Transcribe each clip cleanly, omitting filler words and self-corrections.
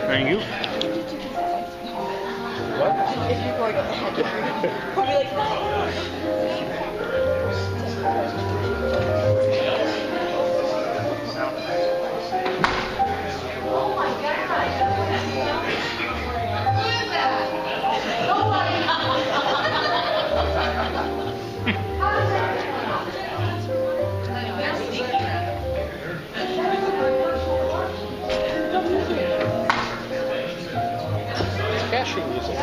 Thank you. What? If you're going on the head, we'll be like, oh my God. Who is that? Nobody. Cashew music.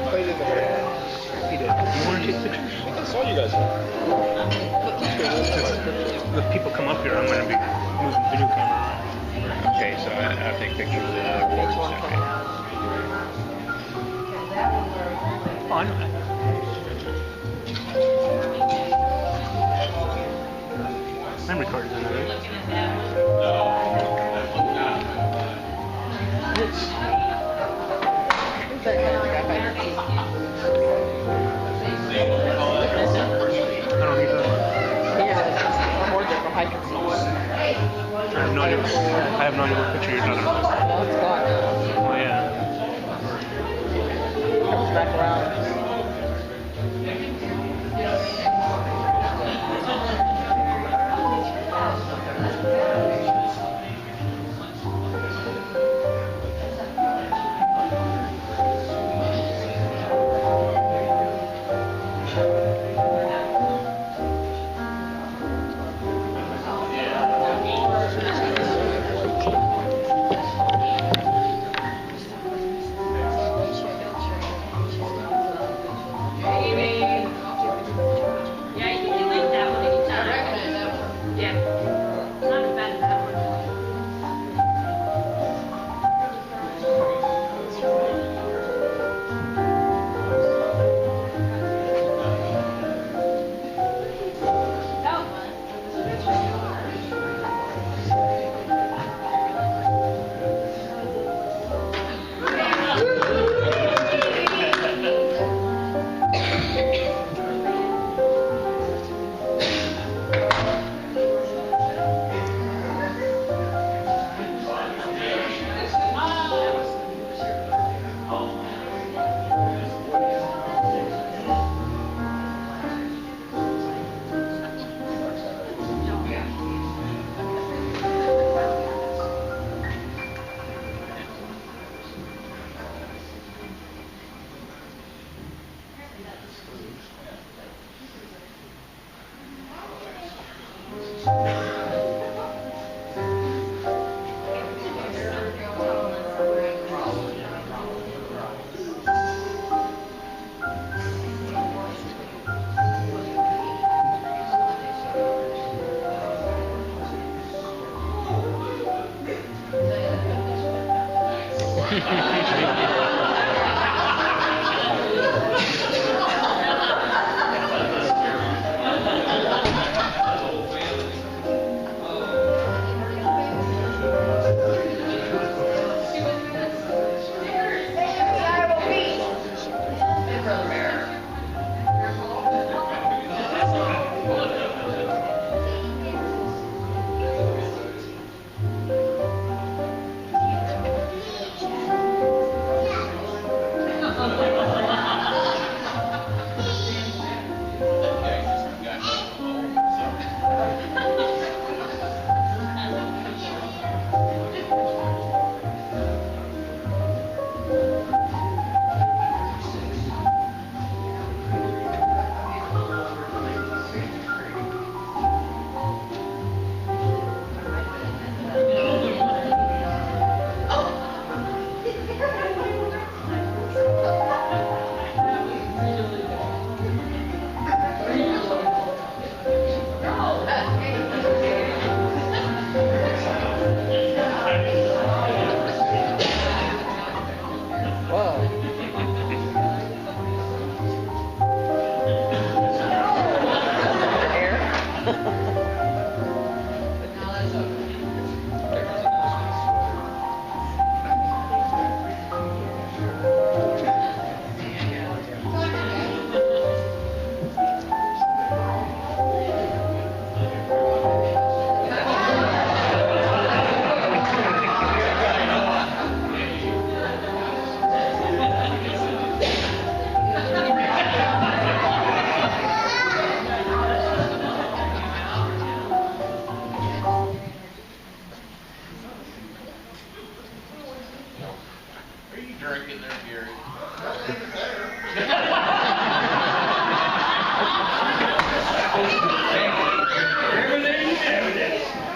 Played in the band. He did. You want to take pictures? I saw you guys. If people come up here, I'm going to be moving the video camera around. Okay, so I take pictures of the boards. Okay. Oh, I know that. Memory card is in there, right? I don't need that. I have no idea. I have no idea what picture you're talking about. Oh yeah. Comes back around.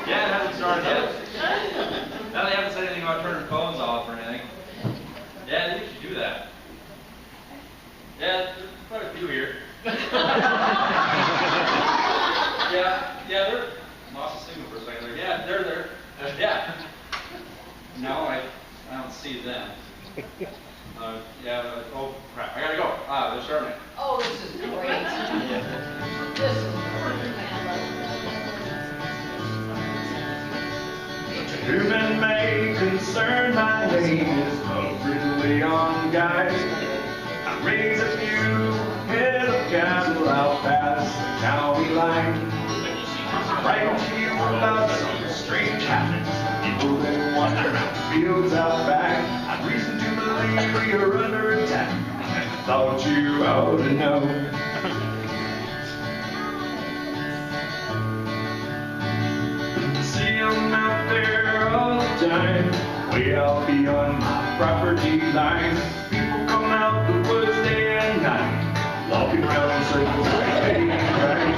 Yeah, it hasn't started yet. No, they haven't said anything about turning phones off or anything. Yeah, they should do that. Yeah, there's quite a few here. Yeah, they're lost the signal for a second there. Yeah, they're there. Yeah. No, I don't see them. Oh crap, I gotta go. They're starting it. Oh, this is great. This is Human may concern, my name is Friendly on guys. I raise a few head of cattle out past the county line. Writing to you about some strange happenings. People that wander out fields out back. I've reason to believe we are under attack. Thought you ought to know. See 'em out there all the time, way out beyond my property line. People come out the woods day and night, walking around in circles like they ain't right.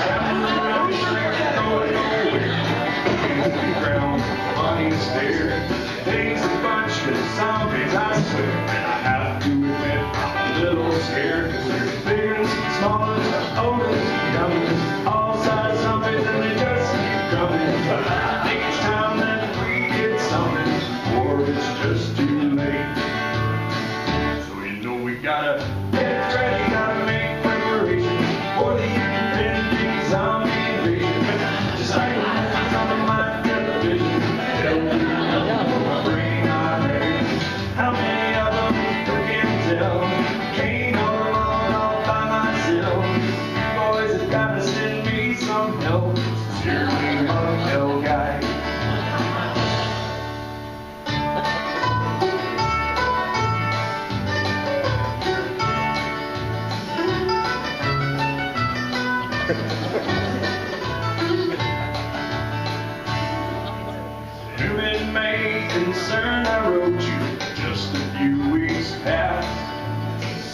Shambling around like they're going nowhere. Hands to the ground, funny to stare. Things a bunch of zombies, I swear. And I have to admit, I'm a little scared, 'cause they're big and small and old and young, all size zombies, and they just keep coming. But I think it's time that we did something, or it's just too late. So you know we gotta get ready, gotta make preparations for the impending zombie invasion. Just like the movies on my television, they'll be coming for my brain already. How many of them who can tell? Can't hold them all by myself. You boys have gotta send me some help. Sincerely, Bucky guy. Human may concern, I wrote you just a few weeks past.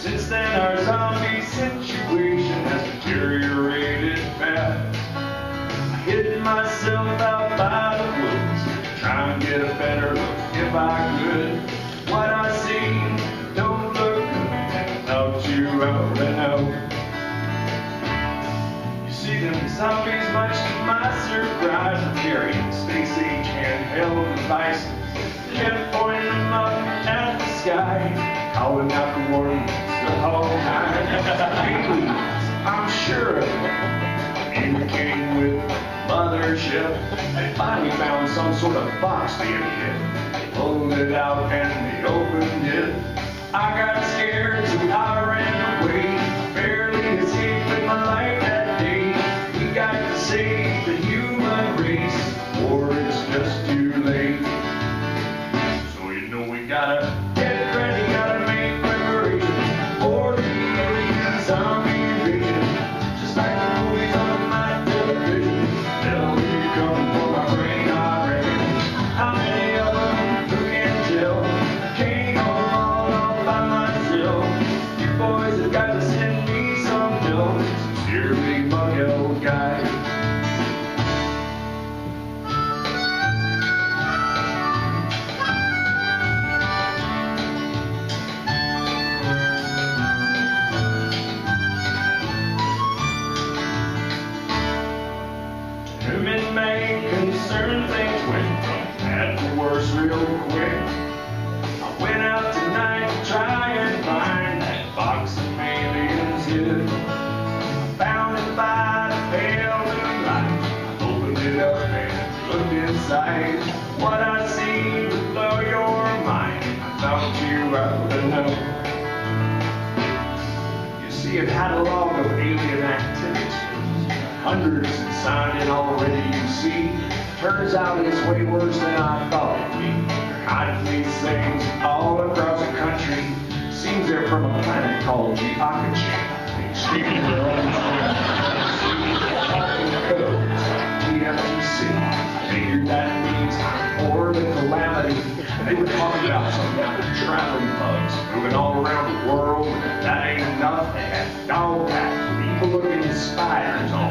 Since then our zombie situation has deteriorated fast. I hid myself out by the woods, trying to get a better look if I could. What I seen don't look good, and without you out to know. You see them zombies, much to my surprise, are carrying space-age handheld devices. Kept pointing them up at the sky, calling out the warnings the whole night. Aliens, I'm sure of it, communicating with the mothership. They finally found some sort of box they had hid. They pulled it out and they opened it. I got scared, so I ran away. Barely escaped with my life that day. We got to save the human race, or it's just too late. So you know we gotta get ready, gotta make preparations for the alien zombie invasion. Just like the movies on my television, they'll be coming for my brain already. How many of them who can tell? Can't hold them all by myself. You boys have got to send me some help. Sincerely, Bucky guy. Human may concern, things went from bad to worse real quick. I went out tonight to try and find that box of aliens hid. I found it by the pale moonlight. I opened it up and looked inside. What I seen would blow your mind. I thought you out to know. You see, it had a log of alien activities. Hundreds had signed in already, you see. Turns out it's way worse than I thought it'd be. They're hiding these things all across the country. Seems they're from a planet called Bucky. They speak their own codes, TFTC. Figured that means I'm before the calamity. They were talking about some kind of traveling bugs moving all around the world. That ain't enough. They had dog packs, people-looking spiders all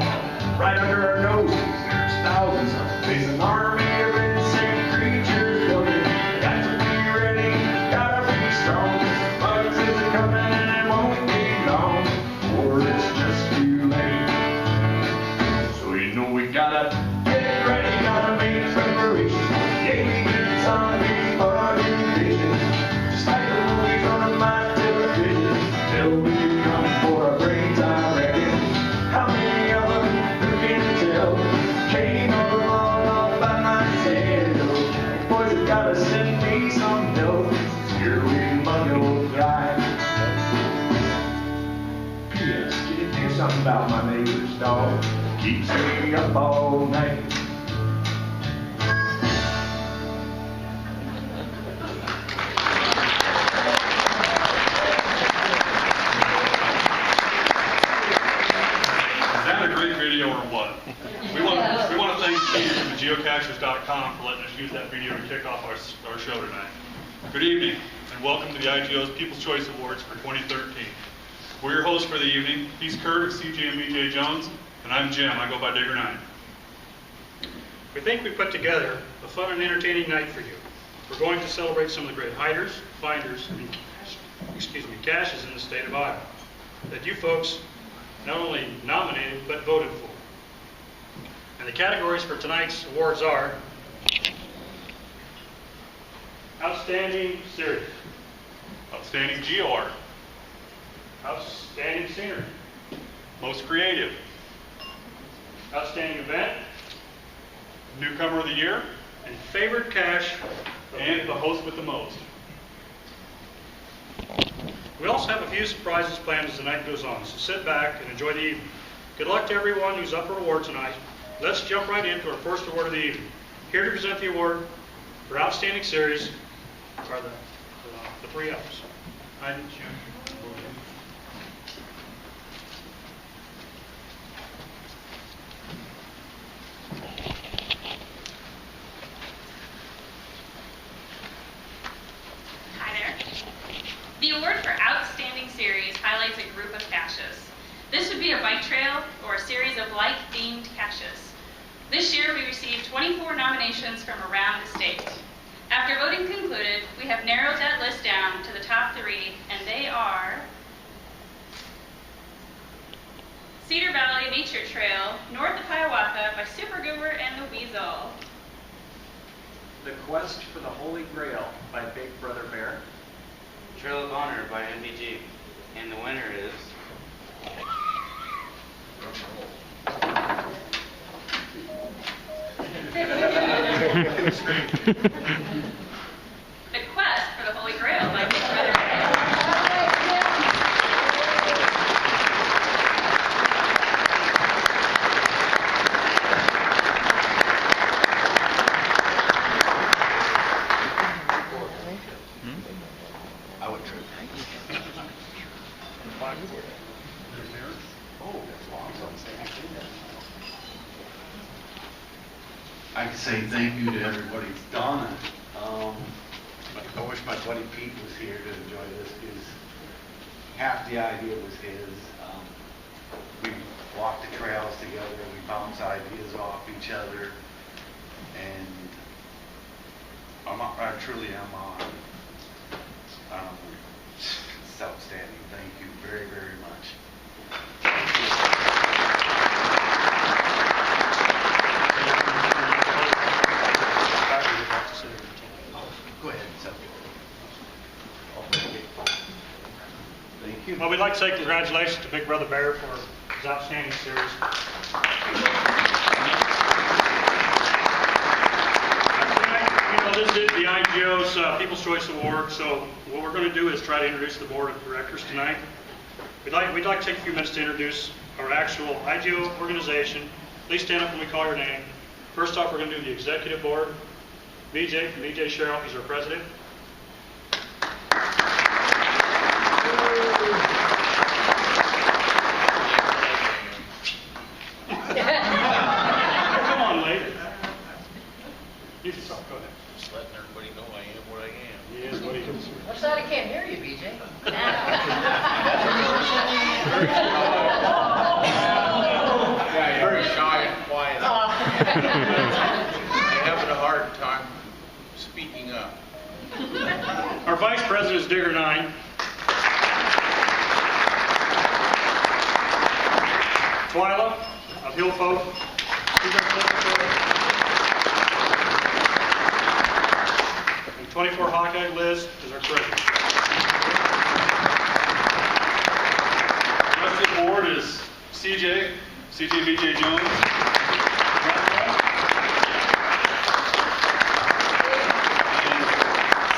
right under our noses. There's thousands of them. There's an army of insect creatures building. Got to be ready, gotta be strong. The bugs is coming and it won't be long, or it's just too late. So you know we gotta get ready, gotta make preparations. Yeah, we get zombies, bugging visions. Just like the movies on my television. They'll be coming for our brains, I reckon. How many of them, who can tell? Came all along all by myself. Boys have gotta send me some help. Here we muggle guy. P.S. Can you do something about my neighbor's dog? Keeps me up all night. Is that a great video or what? We want to thank Steve from geocachers.com for letting us use that video to kick off our show tonight. Good evening, and welcome to the IGO's People's Choice Awards for 2013. We're your hosts for the evening. He's Kurt of CJ and BJ Jones, and I'm Jim. I go by Digger9. We think we put together a fun and entertaining night for you. We're going to celebrate some of the great hiders, finders, and caches in the state of Iowa that you folks not only nominated but voted for. And the categories for tonight's awards are Outstanding Series, Outstanding Geo Art, Outstanding Scenery, Most Creative, Outstanding Event, Newcomer of the Year, and Favorite Cache. and the host with the most. We also have a few surprises planned as the night goes on, so sit back and enjoy the evening. Good luck to everyone who's up for award tonight. Let's jump right into our first award of the evening. Here to present the award for Outstanding Series are the three F's. Hi, Jim. Hi there. The award for Outstanding Series highlights a group of caches. This would be a bike trail or a series of like-themed caches. This year we received 24 nominations from around the state. After voting concluded, we have narrowed that list down to the top three, and they are Cedar Valley Nature Trail, north of Hiawatha by Super Goober and the Weasel. The Quest for the Holy Grail by Big Brother Bear. Trail of Honor by MBG. And the winner is... The Quest for the Holy Grail by Big Brother Bear. I would trip. I can say thank you to everybody that's done it. I wish my buddy Pete was here to enjoy this because half the idea was his. We walked the trails together, we bounce ideas off each other, and I truly am honored. It's outstanding. Thank you very, very much. Go ahead. Thank you. Well, we'd like to say congratulations to Big Brother Bear for his outstanding series. This is the IGO's People's Choice Award, so what we're going to do is try to introduce the board of directors tonight. We'd like to take a few minutes to introduce our actual IGO organization. Please stand up when we call your name. First off, we're going to do the executive board. BJ from BJ Sherrill, he's our president. Come on, lady. You can talk, go ahead. Just letting everybody know I am what I am. He is what he is. What's that? I can't hear you, BJ. Yeah, you're very shy and quiet. I'm having a hard time speaking up. Our Vice President is Digger 9. Twyla of Hillfolk. She's our secretary. And 24 Hawkeye Liz is our treasurer. The rest of the board is CJ BJ Jones, and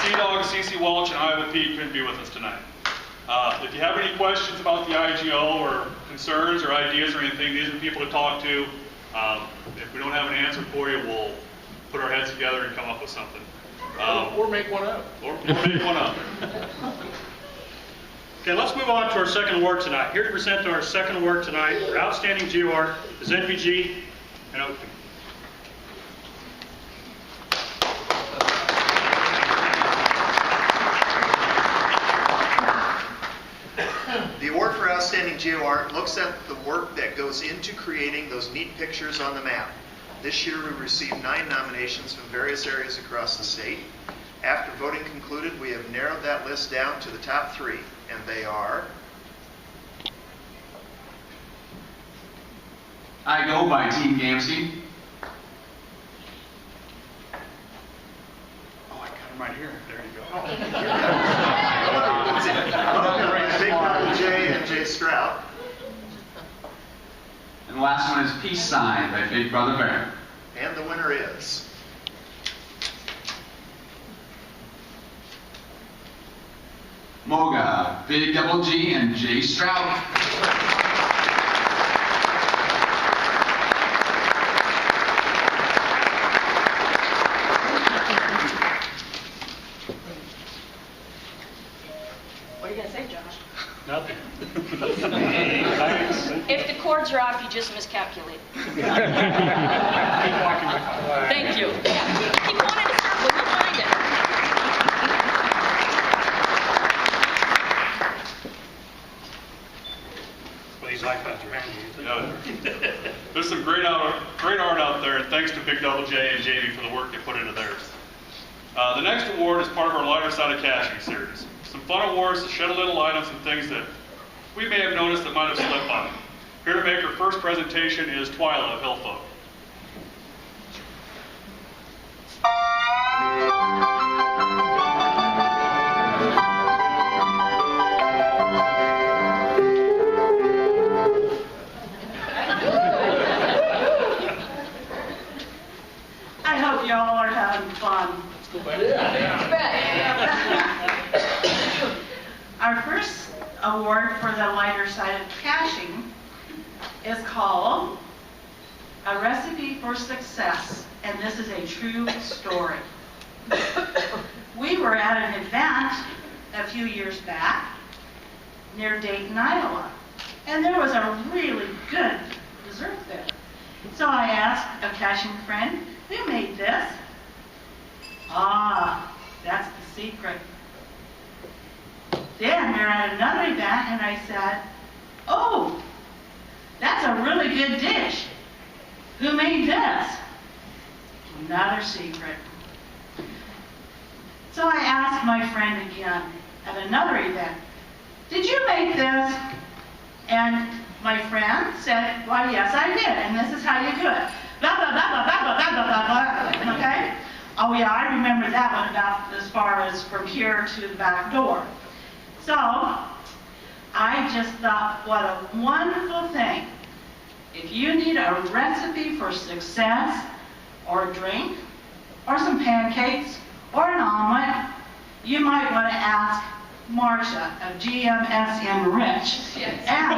C-Dog, CC Walsh, and Iowa Pete couldn't be with us tonight. If you have any questions about the IGO or concerns or ideas or anything, these are people to talk to. If we don't have an answer for you, we'll put our heads together and come up with something. Or make one up. Or make one up. Okay, let's move on to our second award tonight. Here to present our second award tonight for Outstanding GeoArt is NVG and Oakland. The award for Outstanding GeoArt looks at the work that goes into creating those neat pictures on the map. This year we received 9 nominations from various areas across the state. After voting concluded, we have narrowed that list down to the top 3, and they are... I Go by Team Gamsey. Oh, I got him right here. There you go. Big Brother Jay and Jay Strout. And the last one is Peace Sign by Big Brother Bear. And the winner is... Moga, Big Double G, and Jay Strout. What are you going to say, Josh? Nothing. If the chords are off, you just miscalculate. Thank you. Yeah. Keep going in a circle, you'll find it. Well, he's like that, right? There's some great art out there, and thanks to Big Double J and Jamie for the work they put into theirs. The next award is part of our lighter side of caching series. Some fun awards to shed a little light on some things that we may have noticed that might have slipped by. Here to make her first presentation is Twyla of Hillfolk. I hope y'all are having fun. Our first award for the lighter side of caching is called A Recipe for Success, and this is a true story. We were at an event a few years back near Dayton, Iowa, and there was a really good dessert there. So I asked a caching friend, who made this? Ah, that's the secret. Then we were at another event and I said, oh, that's a really good dish. Who made this? Another secret. So I asked my friend again at another event, did you make this? And my friend said, why, yes, I did, and this is how you do it. Blah, blah, blah, blah, blah, blah, blah, blah, blah, okay? Oh, yeah, I remember that one about as far as from here to the back door. So, I just thought, what a wonderful thing. If you need a recipe for success, or a drink, or some pancakes, or an omelet, you might want to ask Marcia of GMSM Rich. Yes. And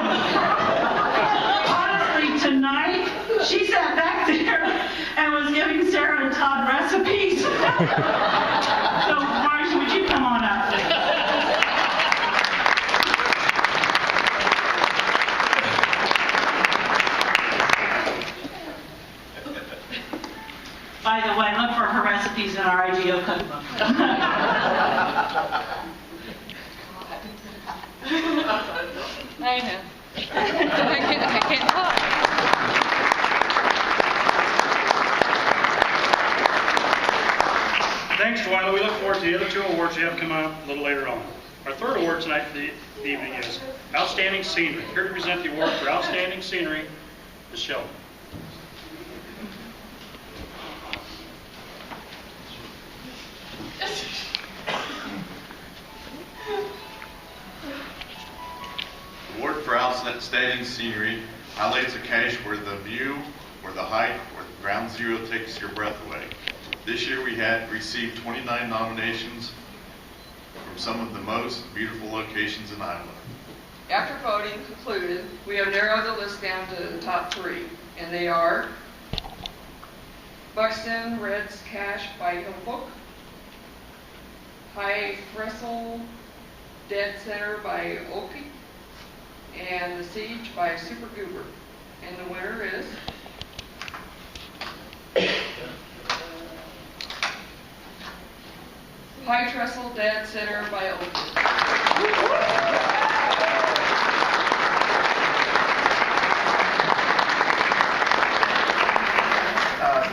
honestly, tonight, she sat back there and was giving Sarah and Todd recipes. So, Marcia, would you come on up? by the way, look for her recipes in our IGO cookbook. I know. I can't talk. Thanks, Twyla. We look forward to the other two awards you have come out a little later on. Our third award tonight for the evening is Outstanding Scenery. Here to present the award for Outstanding Scenery is Sheldon. Award for Outstanding Scenery highlights a cache where the view, or the height, or ground zero takes your breath away. This year we had received 29 nominations from some of the most beautiful locations in Iowa. After voting concluded, we have narrowed the list down to the top 3, and they are Buxton Red's Cache by Hillbook, High Frestle Dead Center by Oki, and The Siege by Super Goober. And the winner is High Trestle Dead Center by Oki.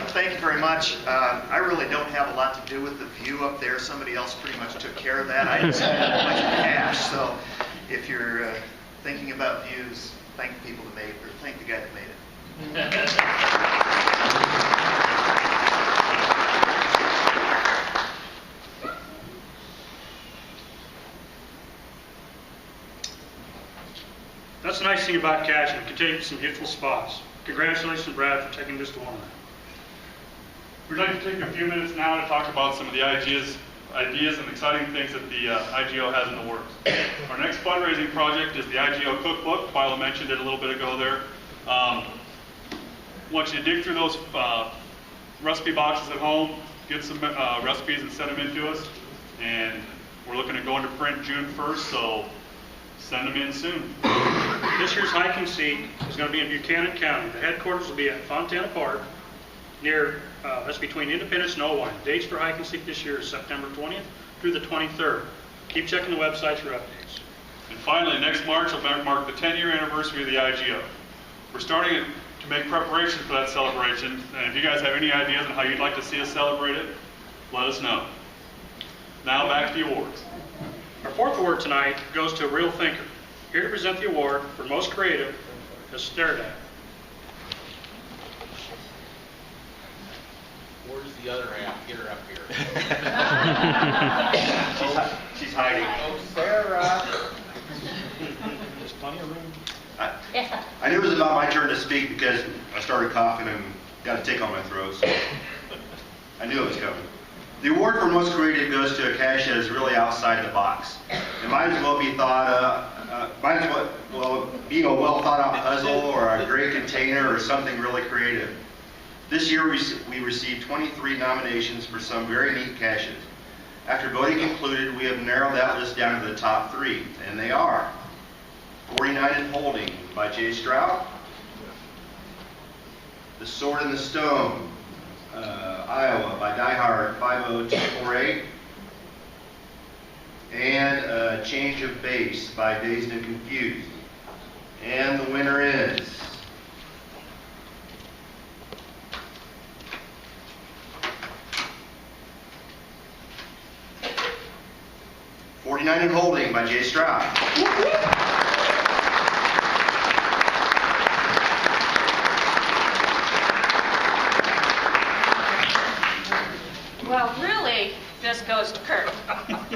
Thank you very much. I really don't have a lot to do with the view up there. Somebody else pretty much took care of that. I didn't spend much cash. So if you're thinking about views, thank the people that made it, or thank the guy that made it. That's the nice thing about caching. It can take you to some beautiful spots. Congratulations, Brad, for taking this to one. We'd like to take a few minutes now to talk about some of the ideas and exciting things that the IGO has in the works. Our next fundraising project is the IGO cookbook. Twyla mentioned it a little bit ago there. Want you to dig through those recipe boxes at home, get some recipes and send them in to us. And we're looking at going to print June 1st, so send them in soon. This year's Hike and Seek is going to be in Buchanan County. The headquarters will be at Fontana Park, near, that's between Independence and Owine. Dates for Hike and Seek this year is September 20th through the 23rd. Keep checking the websites for updates. And finally, next March will mark the 10-year anniversary of the IGO. We're starting to make preparations for that celebration, and if you guys have any ideas on how you'd like to see us celebrate it, let us know. Now back to the awards. Our fourth award tonight goes to a real thinker. Here to present the award for most creative is Stared At. Where's the other half? Get her up here. She's hiding. Oh, Sarah. There's plenty of room. I knew it was about my turn to speak because I started coughing and got a tick on my throat, so I knew it was coming. The award for most creative goes to a cache that is really outside the box. It might as well be be a well thought out puzzle or a great container or something really creative. This year we received 23 nominations for some very neat caches. After voting concluded, we have narrowed that list down to the top 3, and they are 49 and Holding by Jay Strout, The Sword and the Stone, Iowa by Diehard 50248, and Change of Base by Dazed and Confused. And the winner is "49 and Holding" by Jay Strout. Well, really, this goes to Kurt.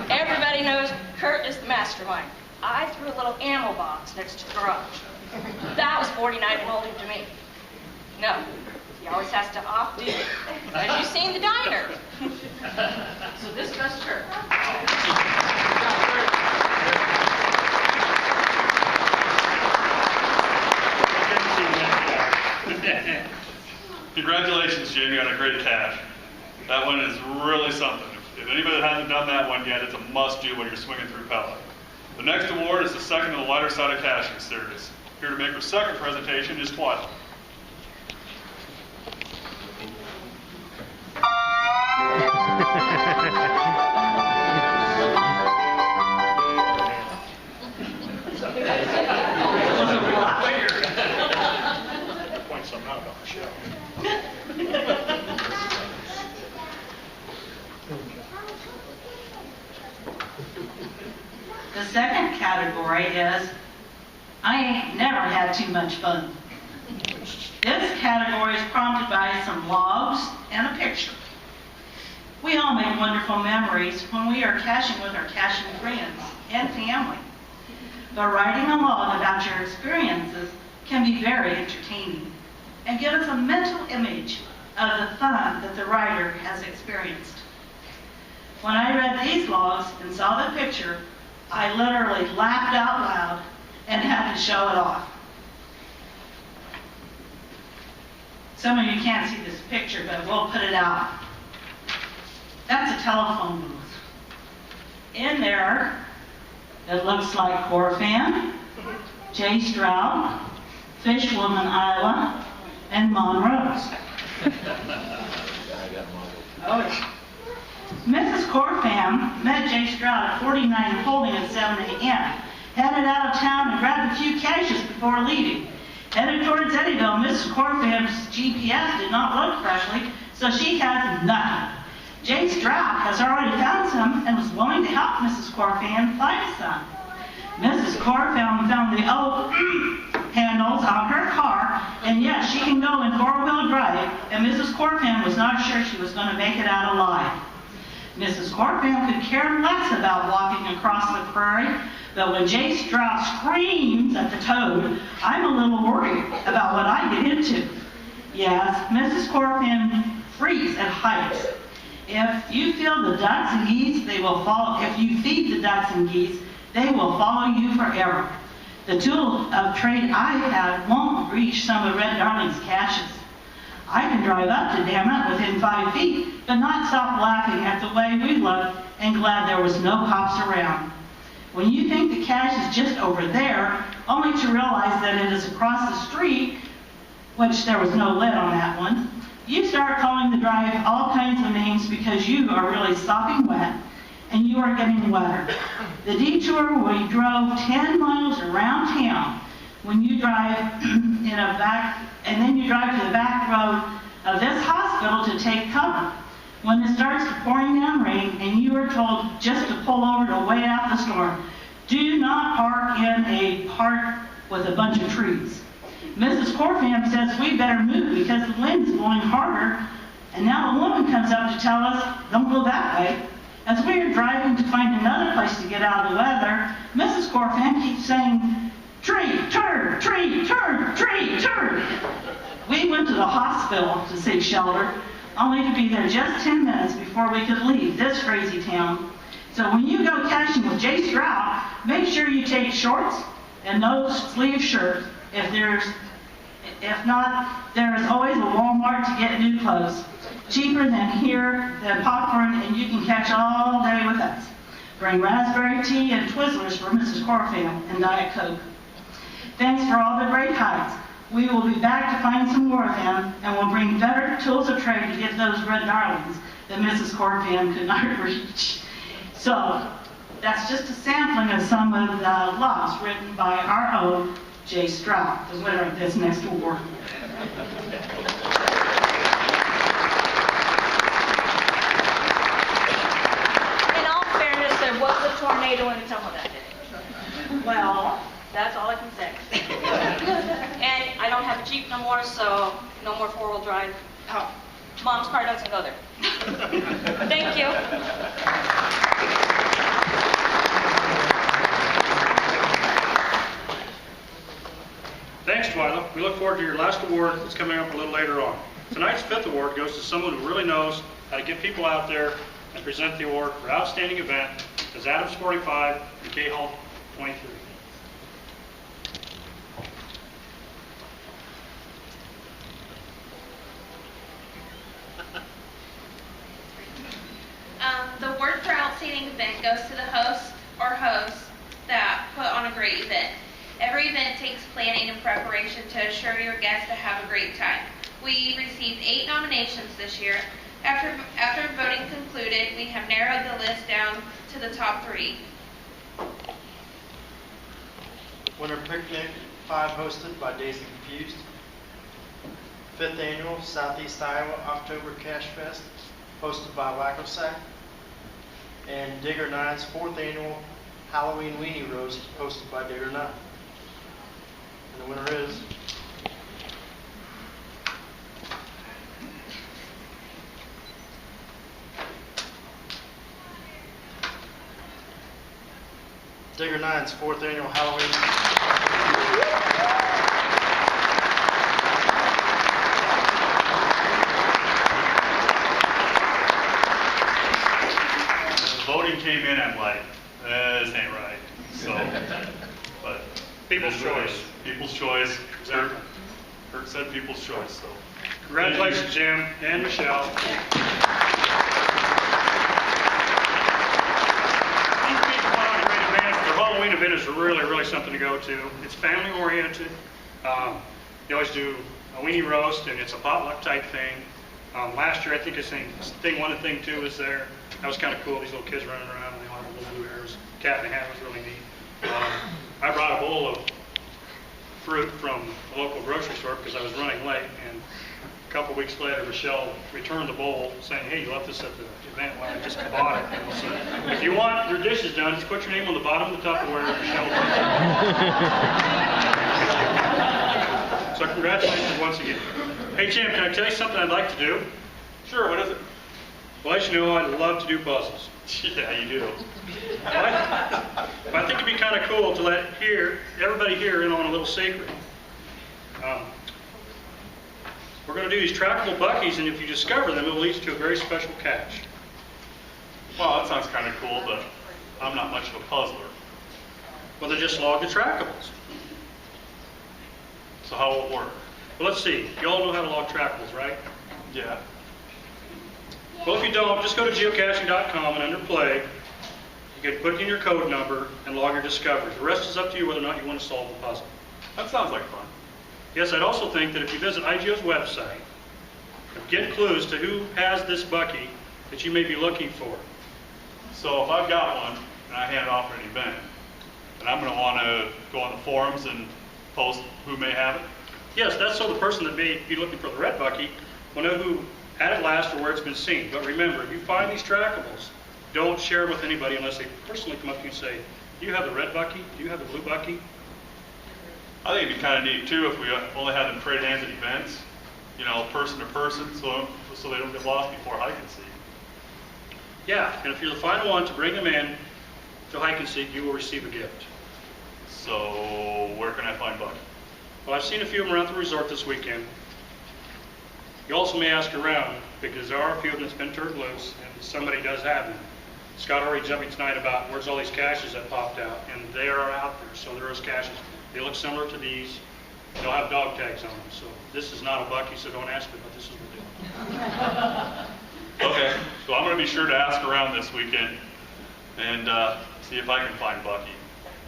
Everybody knows Kurt is the mastermind. I threw a little ammo box next to the garage. That was 49 and Holding to me. No, he always has to off-do it, as you've seen the diner. So this goes to Kurt. Congratulations, Jamie, on a great cache. That one is really something. If anybody hasn't done that one yet, it's a must-do when you're swinging through Pella. The next award is the second in the lighter side of caching series. Here to make her second presentation is Twyla. Point something out about the show. The second category is, I ain't never had too much fun. This category is prompted by some logs and a picture. We all make wonderful memories when we are caching with our caching friends and family. But writing a log about your experiences can be very entertaining and give us a mental image of the fun that the writer has experienced. When I read these logs and saw the picture, I literally laughed out loud and had to show it off. Some of you can't see this picture, but we'll put it out. That's a telephone booth. In there, it looks like Corfan, Jay Stroud, Fishwoman Isla, and Monrose. Oh, yeah. Mrs. Corfan met Jay Stroud at 49 Holding at 7 a.m., headed out of town and grabbed a few caches before leaving. Headed towards Eddyville, Mrs. Corfan's GPS did not load correctly, so she has nothing. Jay Stroud has already found some and was willing to help Mrs. Corfan find some. Mrs. Corfan found the old handles on her car, and yes, she can go in four-wheel drive, and Mrs. Corfan was not sure she was going to make it out alive. Mrs. Corfan could care less about walking across the prairie, but when Jay Stroud screams at the toad, I'm a little worried about what I get into. Yes, Mrs. Corfan freaks at heights. If you feel the ducks and geese, they will follow. If you feed the ducks and geese, they will follow you forever. The tool of trade I have won't reach some of Red Darling's caches. I can drive up to Dammit within 5 feet, but not stop laughing at the way we looked and glad there was no cops around. When you think the cache is just over there, only to realize that it is across the street, which there was no lid on that one, you start calling the drive all kinds of names because you are really sopping wet and you are getting wetter. The detour we drove 10 miles around town when you drive and then you drive to the back road of this hospital to take cover. When it starts to pouring down rain and you are told just to pull over to wait out the storm, do not park in a park with a bunch of trees. Mrs. Corfan says we better move because the wind's blowing harder, and now the woman comes up to tell us, don't go that way. As we are driving to find another place to get out of the weather, Mrs. Corfan keeps saying, tree, turn, tree, turn, tree, turn. We went to the hospital to seek shelter, only to be there just 10 minutes before we could leave this crazy town. So when you go caching with Jay Stroud, make sure you take shorts and no sleeve shirts. If not, there is always a Walmart to get new clothes. Cheaper than popcorn, and you can catch all day with us. Bring raspberry tea and Twizzlers for Mrs. Corfan and Diet Coke. Thanks for all the great hides. We will be back to find some more of them, and we'll bring better tools of trade to get those red darlings that Mrs. Corfan could not reach. So, that's just a sampling of some of the logs written by our own Jay Stroud, the winner of this next award. In all fairness, there was a tornado in some of that day. Well, that's all I can say. And I don't have a Jeep no more, so no more four-wheel drive. Oh, Mom's car doesn't go there. Thank you. Thanks, Twyla. We look forward to your last award that's coming up a little later on. Tonight's fifth award goes to someone who really knows how to get people out there and present the award for Outstanding Event as Adams 45 and K-Hall 23. The award for Outstanding Event goes to the host or hosts that put on a great event. Every event takes planning and preparation to assure your guests to have a great time. We received 8 nominations this year. After voting concluded, we have narrowed the list down to the top 3. Winter Picnic 5 hosted by Daisy Confused. 5th Annual Southeast Iowa October Cash Fest hosted by Wackosack. And Digger 9's 4th Annual Halloween Weenie Roast hosted by Digger 9. And the winner is Digger 9's 4th Annual Halloween. The voting came in, I'm like, this ain't right. So, but People's choice. People's choice. Kurt said people's choice. So, Congratulations, Jim and Michelle. The Halloween event is really something to go to. It's family oriented. They always do a weenie roast, and it's a potluck type thing. Last year, I think thing 1 and thing 2 was there. That was kind of cool. These little kids running around, and they all have little blue hairs. Cat in the Hat was really neat. I brought a bowl of fruit from the local grocery store because I was running late, and a couple weeks later, Michelle returned the bowl saying, "Hey, you left this at the event. Well, I just bought it." And so, if you want your dishes done, just put your name on the bottom of the Tupperware, Michelle. So congratulations once again. Hey, Jim, can I tell you something I'd like to do? sure, what is it? Well, as you know, I love to do puzzles. Yeah, you do. But I think it'd be kind of cool to let everybody here in on a little secret. We're going to do these trackable Buckies, and if you discover them, it'll lead you to a very special cache. Well, that sounds kind of cool, but I'm not much of a puzzler. Well, then just log the trackables. So how will it work? Well, let's see. You all know how to log trackables, right? Yeah. Well, if you don't, just go to geocaching.com and under play, you can put in your code number and log your discoveries. The rest is up to you whether or not you want to solve the puzzle. That sounds like fun. Yes, I'd also think that if you visit IGO's website, get clues to who has this Bucky that you may be looking for. So if I've got one and I hand it off at an event, and I'm going to want to go on the forums and post who may have it? Yes, that's so the person that may be looking for the red Bucky will know who had it last or where it's been seen. But remember, if you find these trackables, don't share them with anybody unless they personally come up to you and say, "Do you have the red Bucky? Do you have the blue Bucky?" I think it'd be kind of neat too if we only had them trade hands at events, you know, person to person, so they don't get lost before hide and seek. Yeah, and if you're the final one to bring them in to hide and seek, you will receive a gift. So where can I find Bucky? Well, I've seen a few of them around the resort this weekend. You also may ask around, because there are a few of them that's been turned loose, and somebody does have them. Scott already jumped me tonight about where's all these caches that popped out, and they are out there. So there is caches. They look similar to these. They'll have dog tags on them. So this is not a Bucky, so don't ask me, but this is what we're doing. Okay, so I'm going to be sure to ask around this weekend and see if I can find Bucky.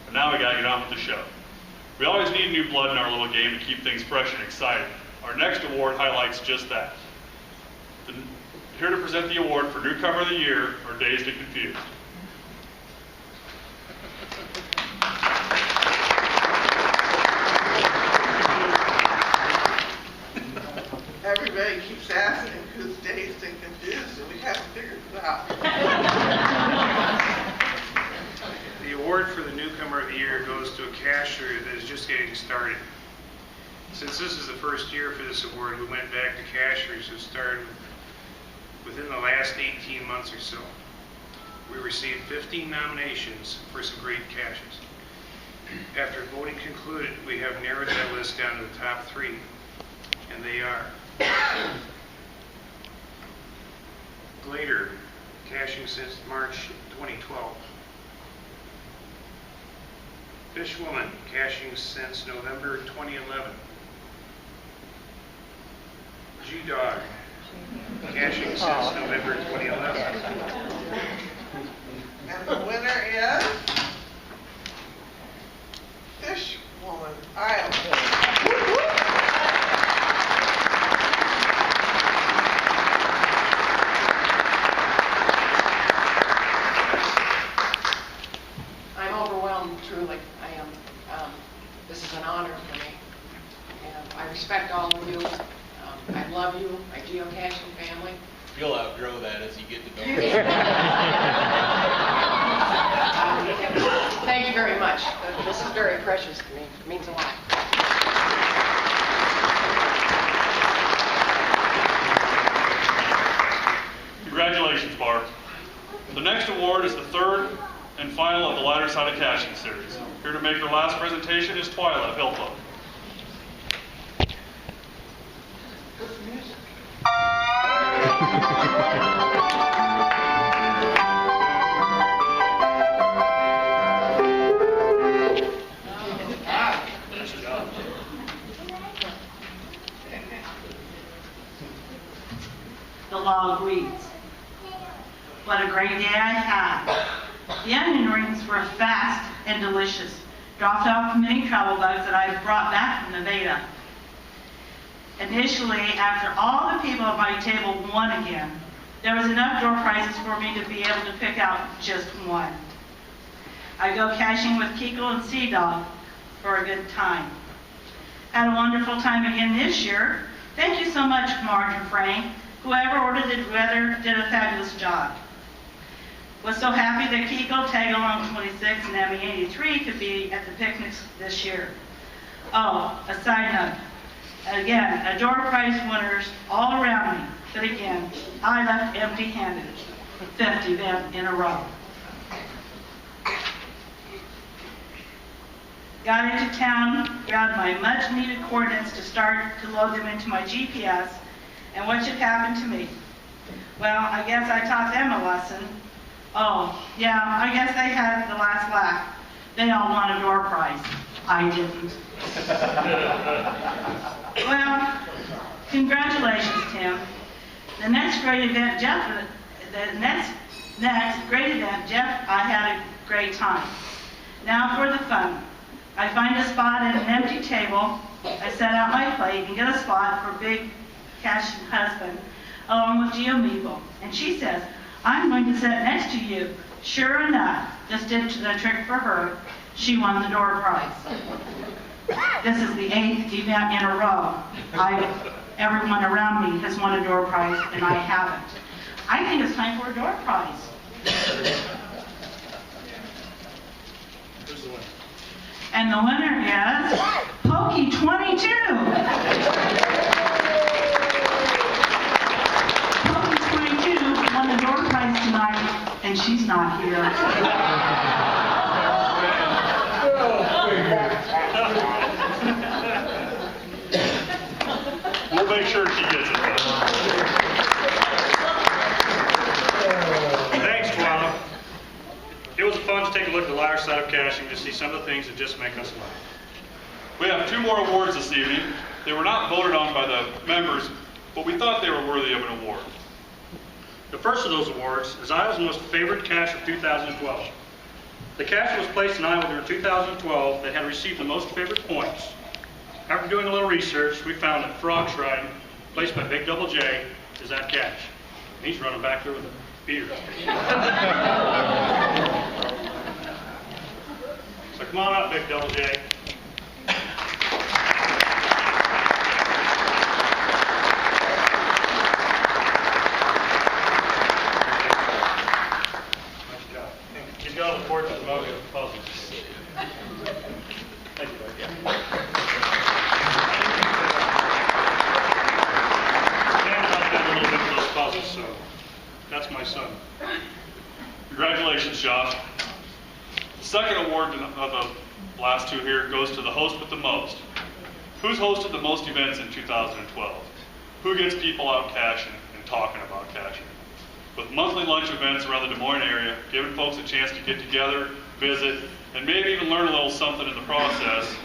But now we got to get on with the show. We always need new blood in our little game to keep things fresh and exciting. Our next award highlights just that. Here to present the award for Newcomer of the Year are Dazed and Confused. Everybody keeps asking who's dazed and confused, and we haven't figured it out. The award for the Newcomer of the Year goes to a cacher that is just getting started. Since this is the first year for this award, we went back to cachers who started within the last 18 months or so. We received 15 nominations for some great caches. After voting concluded, we have narrowed that list down to the top 3, and they are Glader, caching since March 2012. Fishwoman, caching since November 2011. G-Dog, caching since November 2011. And the winner is Fishwoman, Iowa. as you get to know Thank you very much. This is very precious to me. It means a lot. Congratulations, Barb. The next award is the third and final of the Lighter Side of Cashing series. Here to make her last presentation is Twyla Hilpo. The log reads, "What a great day I had. The onion rings were fast and delicious, dropped off many travel bugs that I brought back from Nevada. Initially, after all the people at my table won again, there was enough door prizes for me to be able to pick out just one. I go cashing with Kiko and Sea Dog for a good time. Had a wonderful time again this year. Thank you so much, Marge and Frank. Whoever ordered the weather did a fabulous job. Was so happy that Kiko, Tag Along 26, and Emmy 83 could be at the picnics this year. Oh, a side note. Again, a door prize winners all around me. But again, I left empty-handed. 50 them in a row. Got into town, grabbed my much-needed coordinates to start to load them into my GPS, and what should happen to me? Well, I guess I taught them a lesson. Oh, yeah, I guess they had the last laugh. They all won a door prize. I didn't. Well, congratulations, Tim. The next great event, Jeff, I had a great time. Now for the fun. I find a spot at an empty table. I set out my plate and get a spot for Big Cash husband, along with Geo Meeple. And she says, "I'm going to sit next to you." Sure enough, this did the trick for her. She won the door prize. This is the 8th event in a row. Everyone around me has won a door prize, and I haven't. I think it's time for a door prize. Who's the winner? And the winner is Pokey 22. Pokey 22 won the door prize tonight, and she's not here. We'll make sure she gets it. Thanks, Twyla. It was fun to take a look at the lighter side of caching to see some of the things that just make us laugh. We have 2 more awards this evening. They were not voted on by the members, but we thought they were worthy of an award. The first of those awards is Iowa's most favorite cache of 2012. The cache was placed in Iowa during 2012 that had received the most favorite points. After doing a little research, we found that Frog Shrine, placed by Big Double J, is that cache. He's running back there with a beer. So come on up, Big Double J. He's got a report to the motive puzzles. Thank you, Doug. Dan helped out a little bit with those puzzles, so that's my son. Congratulations, Josh. The second award of the last 2 here goes to the host with the most. Who's hosted the most events in 2012? Who gets people out caching and talking about caching? With monthly lunch events around the Des Moines area, giving folks a chance to get together, visit, and maybe even learn a little something in the process,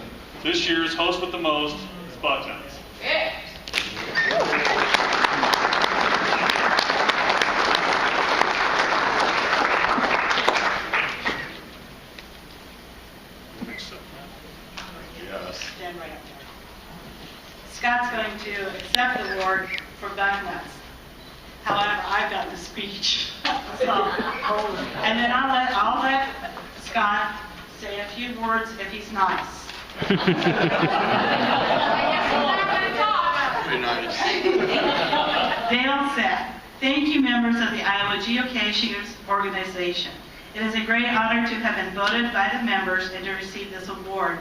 this year's host with the most is Buttons. Yeah. Yes. Stand right up there. Scott's going to accept the award for Bucknuts. However, I've got the speech. So, and then I'll let Scott say a few words if he's nice. Very nice. Dale said, Thank you, members of the Iowa Geocachers organization. It is a great honor to have been voted by the members and to receive this award.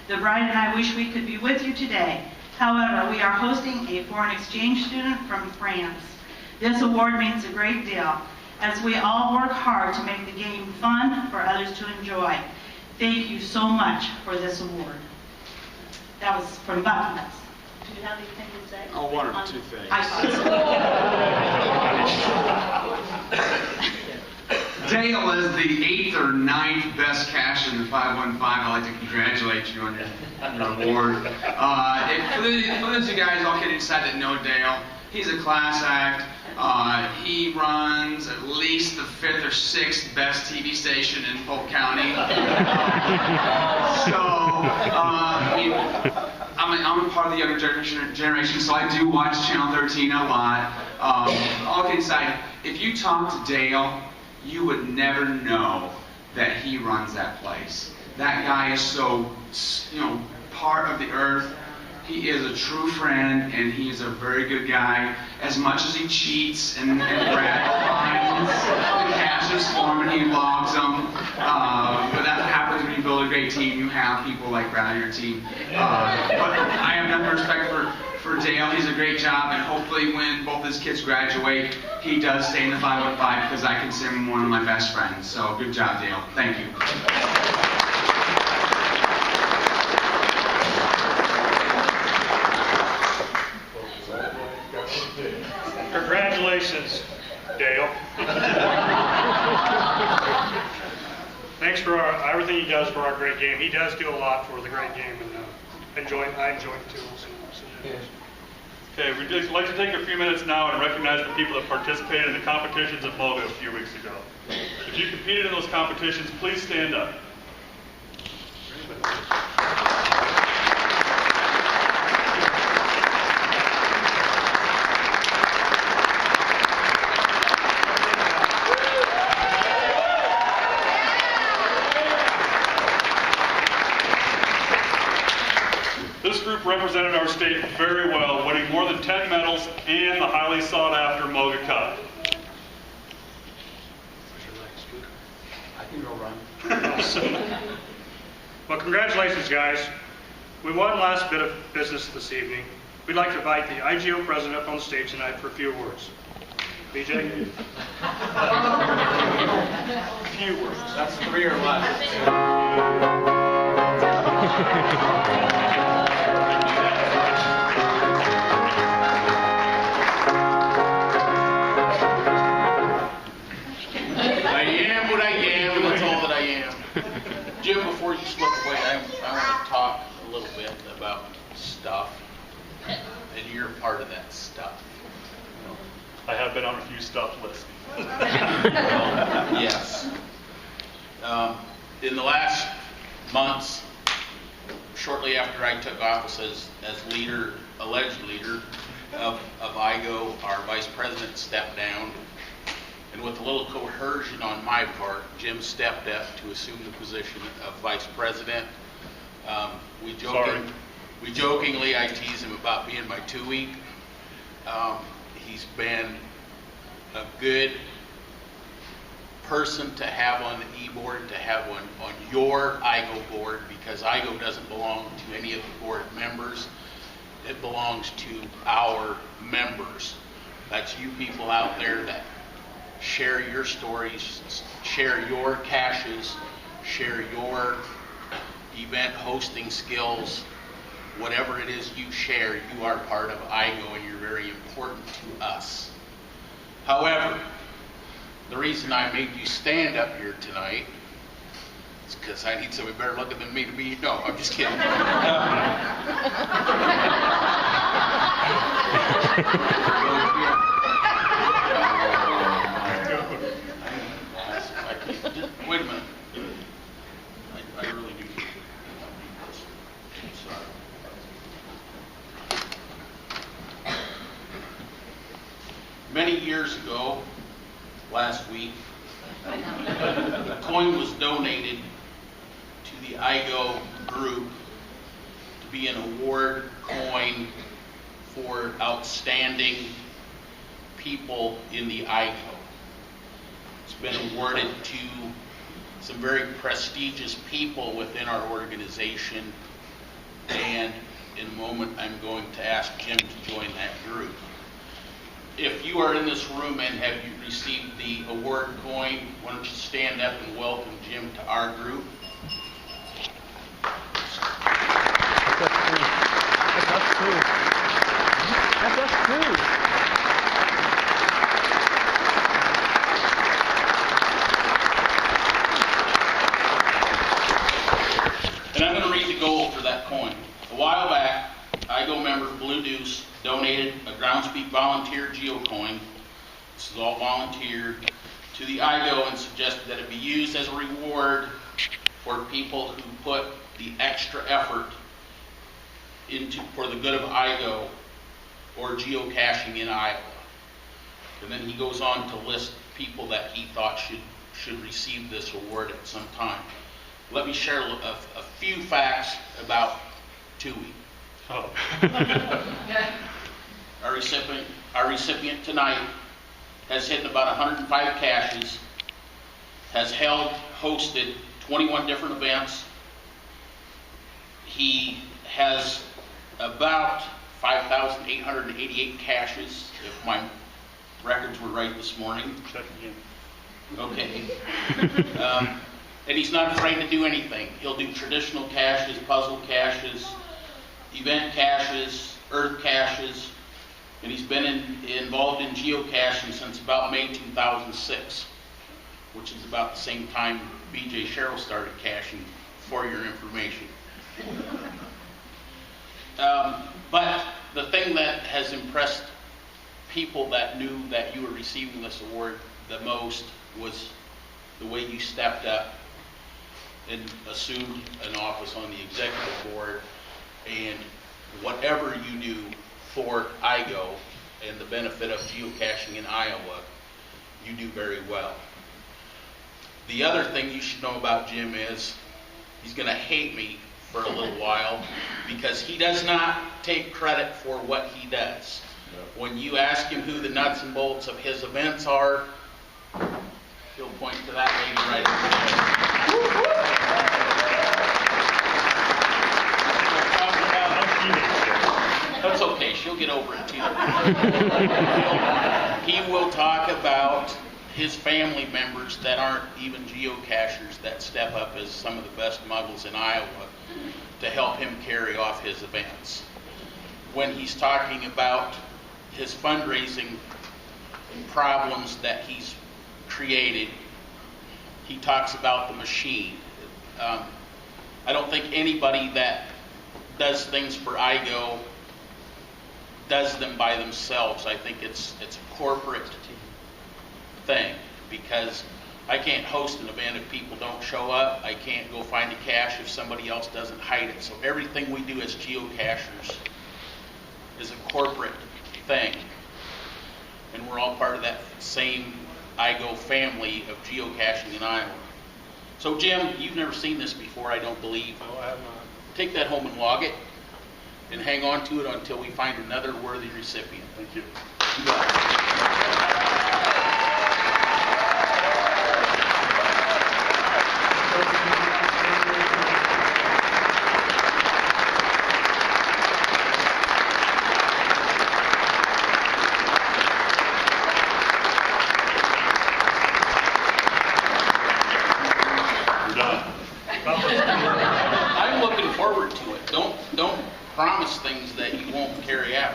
The bride and I wish we could be with you today. However, we are hosting a foreign exchange student from France. This award means a great deal, as we all work hard to make the game fun for others to enjoy. Thank you so much for this award. That was from Bucky. Do you have anything to say? Oh, one or two things. I thought so. Dale is the 8th or 9th best cache in the 515. I'd like to congratulate you on your award. For those of you guys all kidding aside that know Dale, he's a class act. He runs at least the 5th or 6th best TV station in Polk County. I'm a part of the younger generation, so I do watch Channel 13 a lot. All kidding aside, if you talk to Dale, you would never know that he runs that place. That guy is so, part of the earth. He is a true friend, and he is a very good guy. As much as he cheats and Brad finds the caches for him and he logs them, but that happens when you build a great team. You have people like Brad on your team. But I have nothing but respect for Dale. He's a great job, and hopefully when both his kids graduate, he does stay in the 515 because I consider him one of my best friends. So good job, Dale. Thank you. Congratulations, Dale. Thanks for everything he does for our great game. He does do a lot for the great game, and I enjoy it too. Okay, we'd like to take a few minutes now and recognize the people that participated in the competitions at Moga a few weeks ago. If you competed in those competitions, please stand up. This group represented our state very well, winning more than 10 medals and the highly sought-after Moga Cup. I can go run. Well, congratulations, guys. We won last bit of business this evening. We'd like to invite the IGO president up on the stage tonight for a few words. BJ? A few words. That's 3 or less. Jim, before you slip away, I want to talk a little bit about stuff, and you're part of that stuff. I have been on a few stuff lists. Yes. In the last months, shortly after I took office as leader, alleged leader of IGO, our vice president stepped down. And with a little coercion on my part, Jim stepped up to assume the position of vice president. We jokingly, I tease him about being my 2-week. He's been a good person to have on the e-board, to have on your IGO board, because IGO doesn't belong to any of the board members. It belongs to our members. That's you people out there that share your stories, share your caches, share your event hosting skills. Whatever it is you share, you are part of IGO and you're very important to us. However, the reason I made you stand up here tonight is because I need somebody better looking than me to be. No, I'm just kidding. Wait a minute. I really do. I'm sorry. Many years ago, last week, a coin was donated to the IGO group to be an award coin for outstanding people in the IGO. It's been awarded to some very prestigious people within our organization, and in a moment I'm going to ask Jim to join that group. If you are in this room and have you received the award coin, why don't you stand up and welcome Jim to our group. And I'm going to read the goal for that coin. A while back, IGO member Blue Deuce donated a Groundspeak volunteer geocoin, this is all volunteer, to the IGO and suggested that it be used as a reward for people who put the extra effort into for the good of IGO or geocaching in Iowa. And then he goes on to list people that he thought should receive this award at some time. Let me share a few facts about Tui. Oh. Our recipient tonight has hit about 105 caches, has hosted 21 different events. He has about 5,888 caches, if my records were right this morning. Okay. And he's not afraid to do anything. He'll do traditional caches, puzzle caches, event caches, earth caches, and he's been involved in geocaching since about May 2006, which is about the same time BJ Sherrill started caching, for your information. But the thing that has impressed people that knew that you were receiving this award the most was the way you stepped up and assumed an office on the executive board, and whatever you do for IGO and the benefit of geocaching in Iowa, you do very well. The other thing you should know about Jim is he's going to hate me for a little while because he does not take credit for what he does. When you ask him who the nuts and bolts of his events are, he'll point to that lady right over there. That's okay, she'll get over it too. He will talk about his family members that aren't even geocachers that step up as some of the best muggles in Iowa to help him carry off his events. When he's talking about his fundraising problems that he's created, he talks about the machine. I don't think anybody that does things for IGO does them by themselves. I think it's a corporate thing, because I can't host an event if people don't show up. I can't go find a cache if somebody else doesn't hide it. So everything we do as geocachers is a corporate thing. And we're all part of that same IGO family of geocaching in Iowa. So Jim, you've never seen this before, I don't believe. No, I have not. Take that home and log it, and hang on to it until we find another worthy recipient. Thank you. You got it. I'm looking forward to it. Don't promise things that you won't carry out.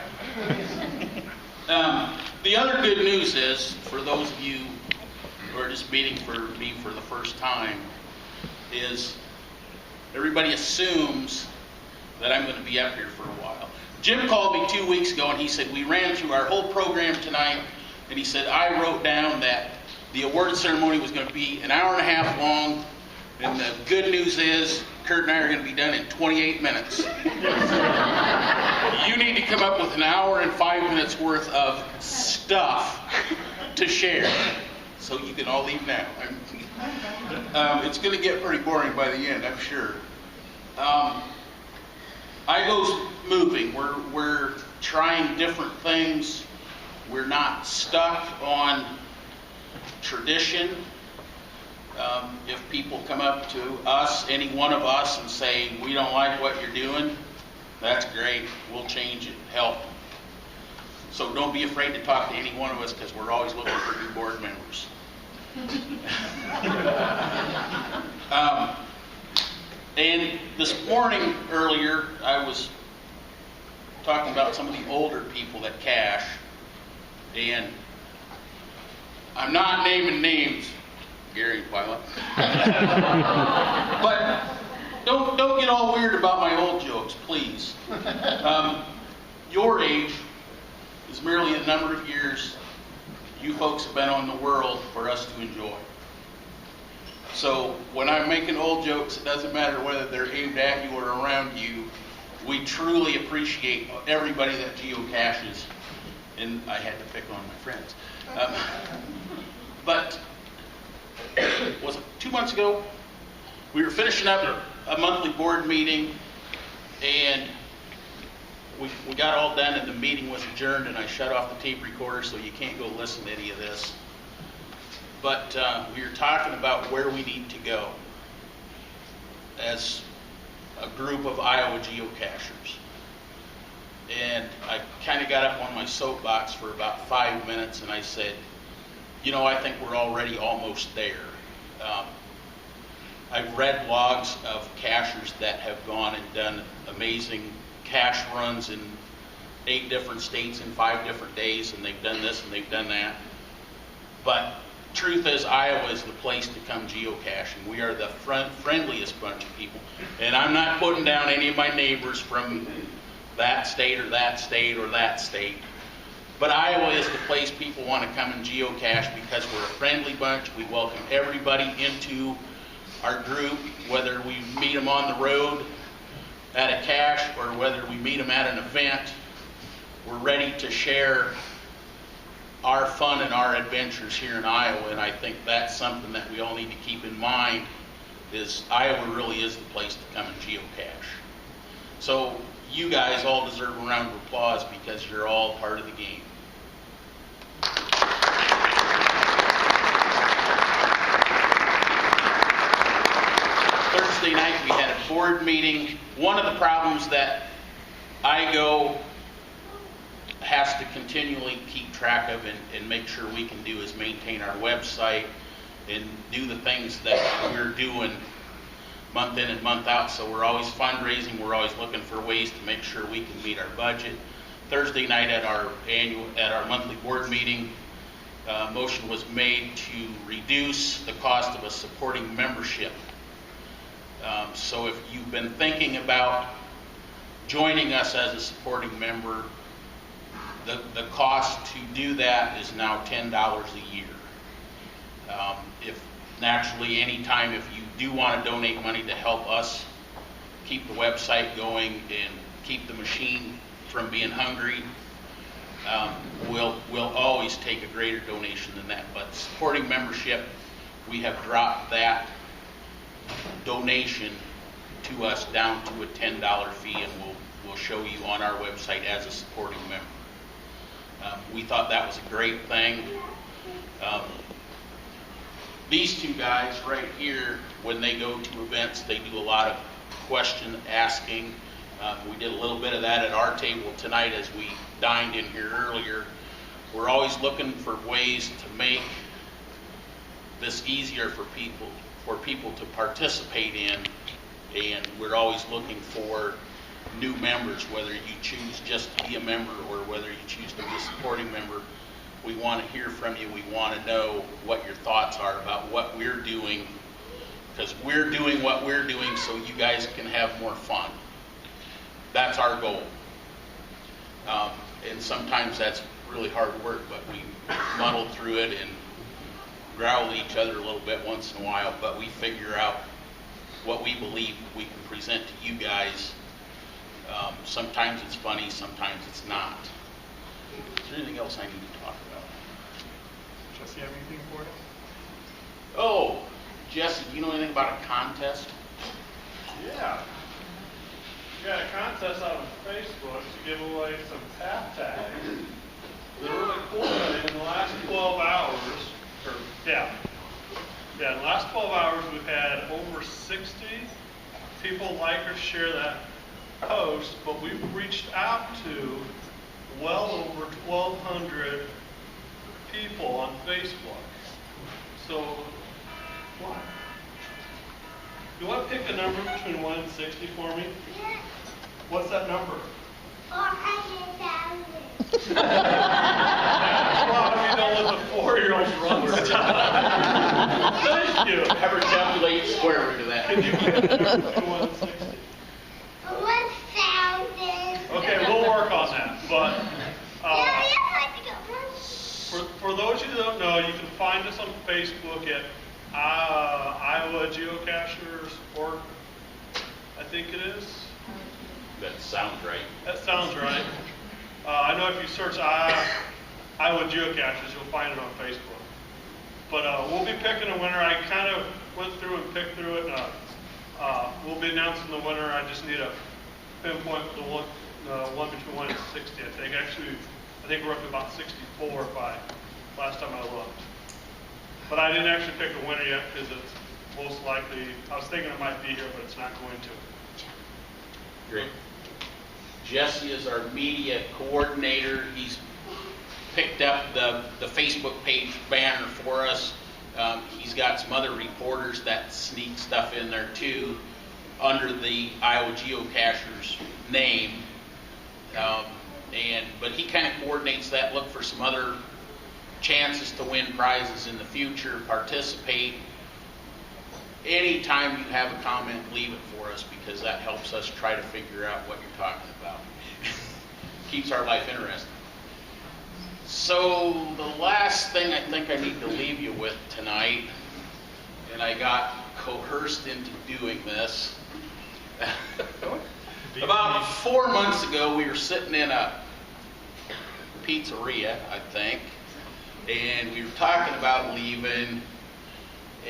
The other good news is, for those of you who are just meeting for me for the first time, is everybody assumes that I'm going to be up here for a while. Jim called me 2 weeks ago and he said, we ran through our whole program tonight, and he said, I wrote down that the award ceremony was going to be an hour and a half long, and the good news is Kurt and I are going to be done in 28 minutes. You need to come up with an hour and 5 minutes worth of stuff to share, so you can all leave now. It's going to get pretty boring by the end, I'm sure. IGO's moving. We're trying different things. We're not stuck on tradition. If people come up to us, any one of us, and say, we don't like what you're doing, that's great. We'll change it, help. So don't be afraid to talk to any one of us, because we're always looking for new board members. And this morning, earlier, I was talking about some of the older people that cash, and I'm not naming names, Gary and Twyla, but don't get all weird about my old jokes, please. Your age is merely a number of years you folks have been on the world for us to enjoy. So when I'm making old jokes, it doesn't matter whether they're aimed at you or around you. We truly appreciate everybody that geocaches, and I had to pick on my friends. But was it 2 months ago? We were finishing up a monthly board meeting, and we got all done, and the meeting was adjourned, and I shut off the tape recorder, so you can't go listen to any of this. But we were talking about where we need to go as a group of Iowa geocachers. And I kind of got up on my soapbox for about 5 minutes, and I said, you know, I think we're already almost there. I've read blogs of cachers that have gone and done amazing cache runs in 8 different states in 5 different days, and they've done this and they've done that. But truth is, Iowa is the place to come geocaching. We are the friendliest bunch of people. And I'm not putting down any of my neighbors from that state or that state or that state. But Iowa is the place people want to come and geocache because we're a friendly bunch. We welcome everybody into our group, whether we meet them on the road at a cache or whether we meet them at an event. We're ready to share our fun and our adventures here in Iowa, and I think that's something that we all need to keep in mind, is Iowa really is the place to come and geocache. So you guys all deserve a round of applause because you're all part of the game. Thursday night we had a board meeting. One of the problems that IGO has to continually keep track of and make sure we can do is maintain our website and do the things that we're doing month in and month out. So we're always fundraising, we're always looking for ways to make sure we can meet our budget. Thursday night at our monthly board meeting, motion was made to reduce the cost of a supporting membership. So if you've been thinking about joining us as a supporting member, the cost to do that is now $10 a year. If naturally, anytime if you do want to donate money to help us keep the website going and keep the machine from being hungry, we'll always take a greater donation than that. But supporting membership, we have dropped that donation to us down to a $10 fee, and we'll show you on our website as a supporting member. We thought that was a great thing. These two guys right here, when they go to events, they do a lot of question asking. We did a little bit of that at our table tonight as we dined in here earlier. We're always looking for ways to make this easier for people to participate in, and we're always looking for new members, whether you choose just to be a member or whether you choose to be a supporting member. We want to hear from you. We want to know what your thoughts are about what we're doing, because we're doing what we're doing so you guys can have more fun. That's our goal. And sometimes that's really hard work, but we muddle through it and growl at each other a little bit once in a while, but we figure out what we believe we can present to you guys. Sometimes it's funny, sometimes it's not. Is there anything else I need to talk about? Jesse, have anything for us? Oh, Jesse, do you know anything about a contest? Yeah. We got a contest on Facebook to give away some tap tags. They're recorded in the last 12 hours, or, yeah, in the last 12 hours, we've had over 60 people like or share that post, but we've reached out to well over 1,200 people on Facebook. So, what? You want to pick a number between 1 and 60 for me? What's that number? 400,000. That's why we don't let the 4-year-olds run stuff. Thank you. Have her calculate square root of that. Can you pick a number between 1 and 60? 1,000. Okay, we'll work on that. But for those of you that don't know, you can find us on Facebook at Iowa Geocachers org, I think it is. That sounds right. That sounds right. I know if you search Iowa Geocachers, you'll find it on Facebook. But we'll be picking a winner. I kind of went through and picked through it. We'll be announcing the winner. I just need a pinpoint the one between 1 and 60. I think we're up to about 64 by last time I looked. But I didn't actually pick a winner yet because it's most likely, I was thinking it might be here, but it's not going to. Great. Jesse is our media coordinator. He's picked up the Facebook page banner for us. He's got some other reporters that sneak stuff in there too under the Iowa Geocachers name. But he kind of coordinates that, look for some other chances to win prizes in the future, participate. Anytime you have a comment, leave it for us because that helps us try to figure out what you're talking about. Keeps our life interesting. So the last thing I think I need to leave you with tonight, and I got coerced into doing this. About 4 months ago, we were sitting in a pizzeria, I think, and we were talking about leaving,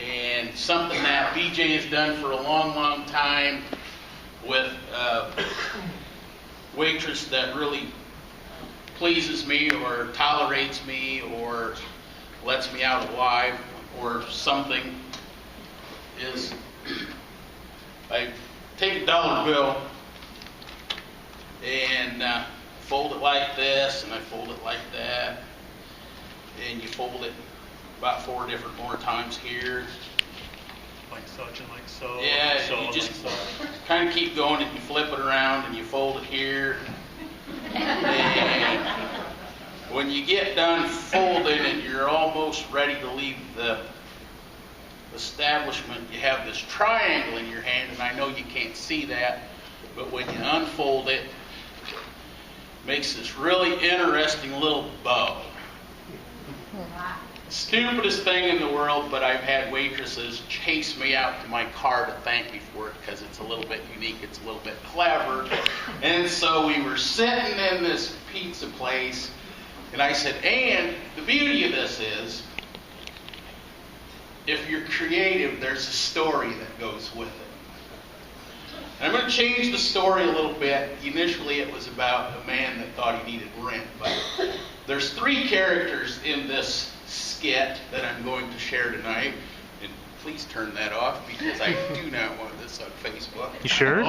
and something that BJ has done for a long, long time with a waitress that really pleases me or tolerates me or lets me out alive or something is I take a dollar bill and fold it like this, and I fold it like that, and you fold it about 4 different more times here. Like such and like so. Yeah, like so, you just like so. kind of keep going and you flip it around and you fold it here. And when you get done folding and you're almost ready to leave the establishment, you have this triangle in your hand, and I know you can't see that, but when you unfold it, it makes this really interesting little bow. Stupidest thing in the world, but I've had waitresses chase me out to my car to thank me for it because it's a little bit unique, it's a little bit clever. And so we were sitting in this pizza place, and I said, and the beauty of this is, if you're creative, there's a story that goes with it. And I'm going to change the story a little bit. Initially, it was about a man that thought he needed rent, but there's 3 characters in this skit that I'm going to share tonight. And please turn that off because I do not want this on Facebook. You sure?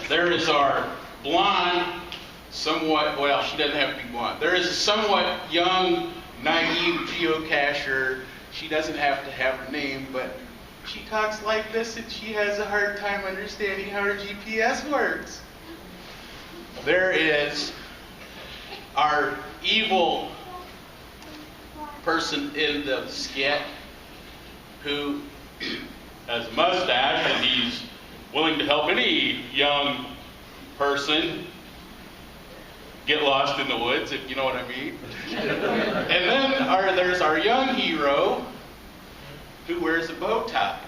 There is our blonde, somewhat, well, she doesn't have to be blonde. There is a somewhat young, naive geocacher. She doesn't have to have her name, but she talks like this and she has a hard time understanding how her GPS works. There is our evil person in the skit who has a mustache and he's willing to help any young person get lost in the woods, if you know what I mean. And then there's our young hero who wears a bow tie,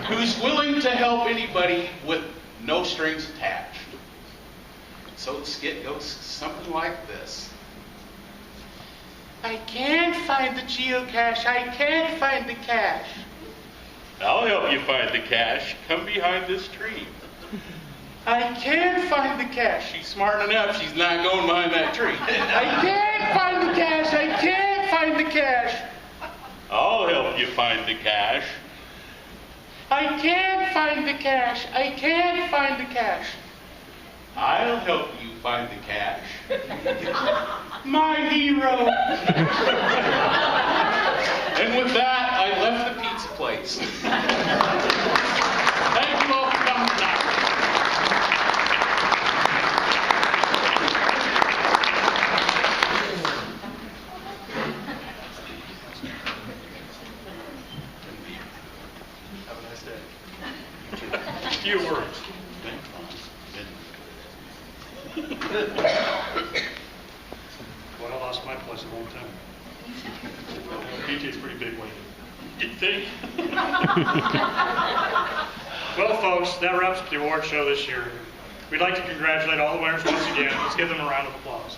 who's willing to help anybody with no strings attached. So the skit goes something like this. I can't find the geocache. I can't find the cache. I'll help you find the cache. Come behind this tree. I can't find the cash. She's smart enough, she's not going behind that tree. I can't find the cash, I can't find the cash. I'll help you find the cash. I can't find the cash, I can't find the cash. I'll help you find the cash. My hero. And with that, I left the pizza place. Thank you all for coming tonight. Have a nice day. Few words. Well, I lost my place a long time. PJ's pretty big one. You think? Well, folks, that wraps up the award show this year. We'd like to congratulate all the winners once again. Let's give them a round of applause.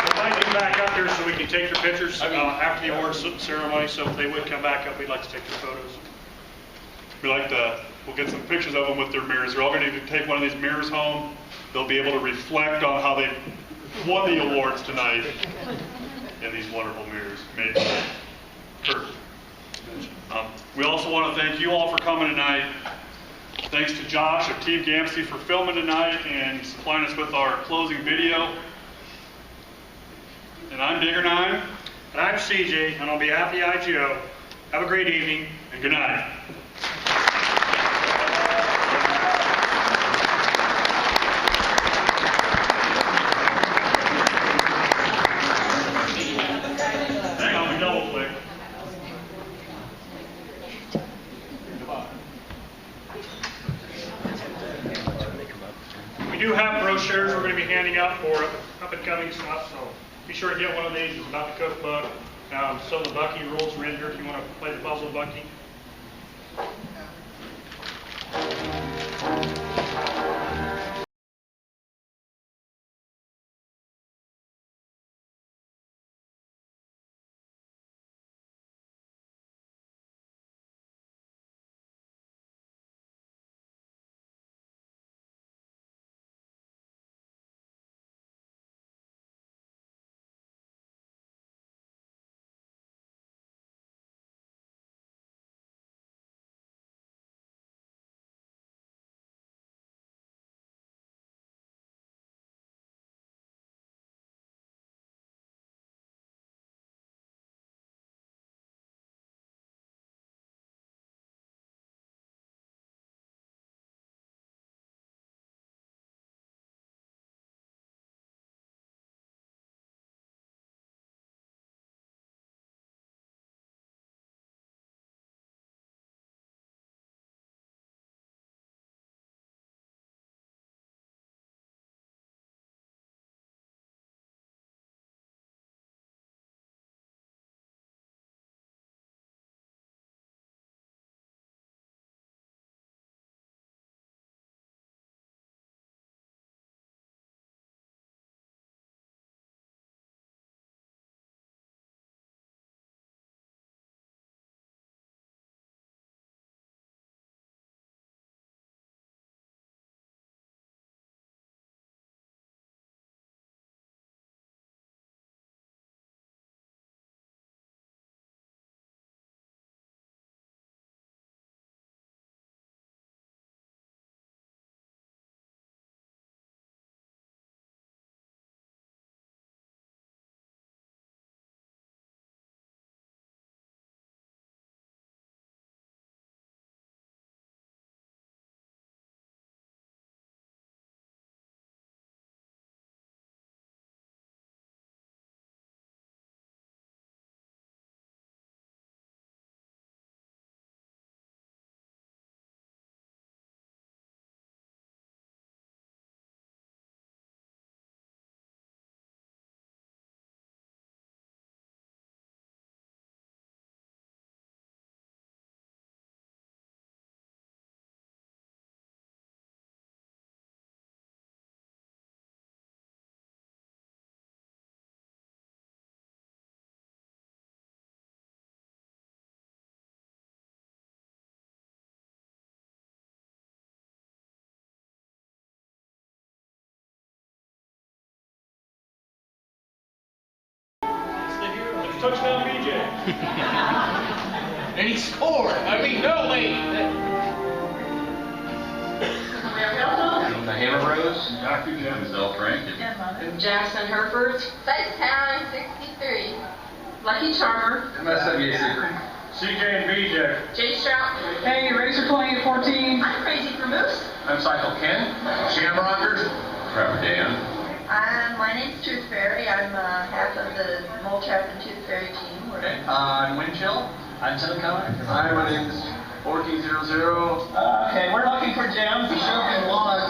I'd like to back up here so we can take your pictures after the awards ceremony. So if they would come back up, we'd like to take your photos. We'll get some pictures of them with their mirrors. They're all going to need to take one of these mirrors home. They'll be able to reflect on how they won the awards tonight in these wonderful mirrors made by Kurt. We also want to thank you all for coming tonight. Thanks to Josh of Team Gamsey for filming tonight and supplying us with our closing video. And I'm Digger 9. And I'm CJ. And on behalf of the IGO, have a great evening and good night. Hang on, we double click. We do have brochures we're going to be handing out for up and coming stuff, so be sure to get one of these. It's about the cookbook. Some of the Bucky rules are in here if you want to play the puzzle Bucky. winning score. I mean, no, wait. The Hammer Rose, Dr. Jim, Zell Franken. Jackson Herford. Town 63. Lucky Charmer. MSW Secret. CJ and BJ. Jay Strout. Hey, Racer 2014. I'm Crazy for Moose. I'm Cycle Ken. Shamrockers. Trevor Dan. My name's Tooth Fairy. I'm half of the Mole Trap and Tooth Fairy team. I'm Windchill. I'm Silicon. Hi, my name's Orky00. Okay, we're looking for gems to show in laws